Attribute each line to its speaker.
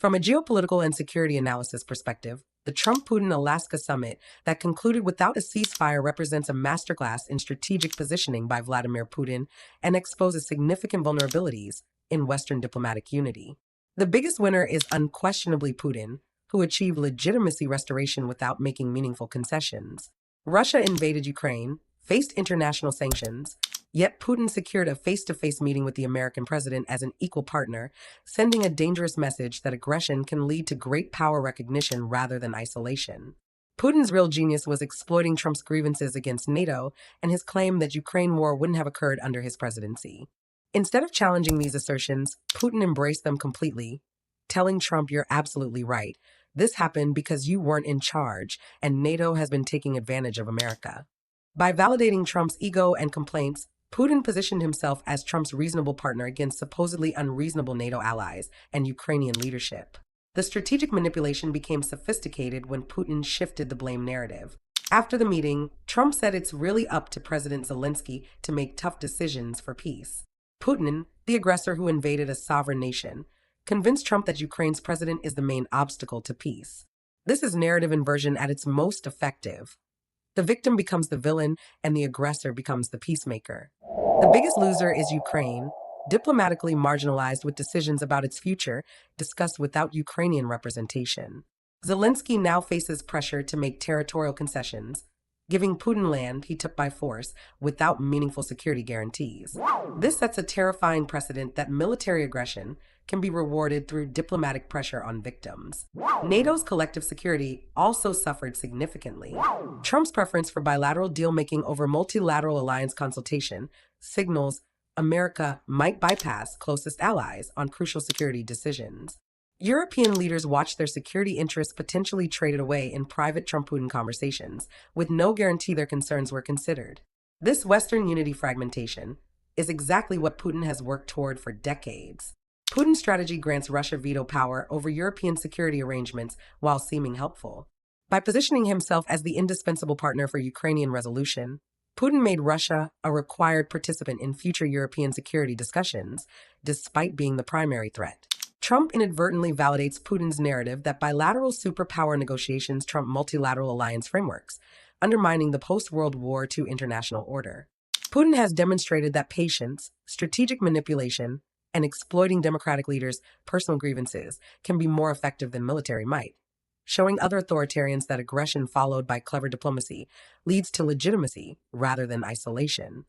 Speaker 1: From a geopolitical and security analysis perspective, the Trump-Putin Alaska summit that concluded without a ceasefire represents a masterclass in strategic positioning by Vladimir Putin and exposes significant vulnerabilities in Western diplomatic unity. The biggest winner is unquestionably Putin, who achieved legitimacy restoration without making meaningful concessions. Russia invaded Ukraine, faced international sanctions, yet Putin secured a face-to-face meeting with the American president as an equal partner, sending a dangerous message that aggression can lead to great power recognition rather than isolation. Putin's real genius was exploiting Trump's grievances against NATO and his claim that Ukraine war wouldn't have occurred under his presidency. Instead of challenging these assertions, Putin embraced them completely, telling Trump, "You're absolutely right. This happened because you weren't in charge, and NATO has been taking advantage of America." By validating Trump's ego and complaints, Putin positioned himself as Trump's reasonable partner against supposedly unreasonable NATO allies and Ukrainian leadership. The strategic manipulation became sophisticated when Putin shifted the blame narrative. After the meeting, Trump said it's really up to President Zelensky to make tough decisions for peace. Putin, the aggressor who invaded a sovereign nation, convinced Trump that Ukraine's president is the main obstacle to peace. This is narrative inversion at its most effective. The victim becomes the villain, and the aggressor becomes the peacemaker. The biggest loser is Ukraine, diplomatically marginalized with decisions about its future discussed without Ukrainian representation. Zelensky now faces pressure to make territorial concessions, giving Putin land he took by force without meaningful security guarantees. This sets a terrifying precedent that military aggression can be rewarded through diplomatic pressure on victims. NATO's collective security also suffered significantly. Trump's preference for bilateral deal-making over multilateral alliance consultation signals America might bypass closest allies on crucial security decisions. European leaders watched their security interests potentially traded away in private Trump-Putin conversations, with no guarantee their concerns were considered. This Western unity fragmentation is exactly what Putin has worked toward for decades. Putin's strategy grants Russia veto power over European security arrangements while seeming helpful. By positioning himself as the indispensable partner for Ukrainian resolution, Putin made Russia a required participant in future European security discussions, despite being the primary threat. Trump inadvertently validates Putin's narrative that bilateral superpower negotiations trump multilateral alliance frameworks, undermining the post-World War II international order. Putin has demonstrated that patience, strategic manipulation, and exploiting democratic leaders' personal grievances can be more effective than military might, showing other authoritarians that aggression followed by clever diplomacy leads to legitimacy rather than isolation.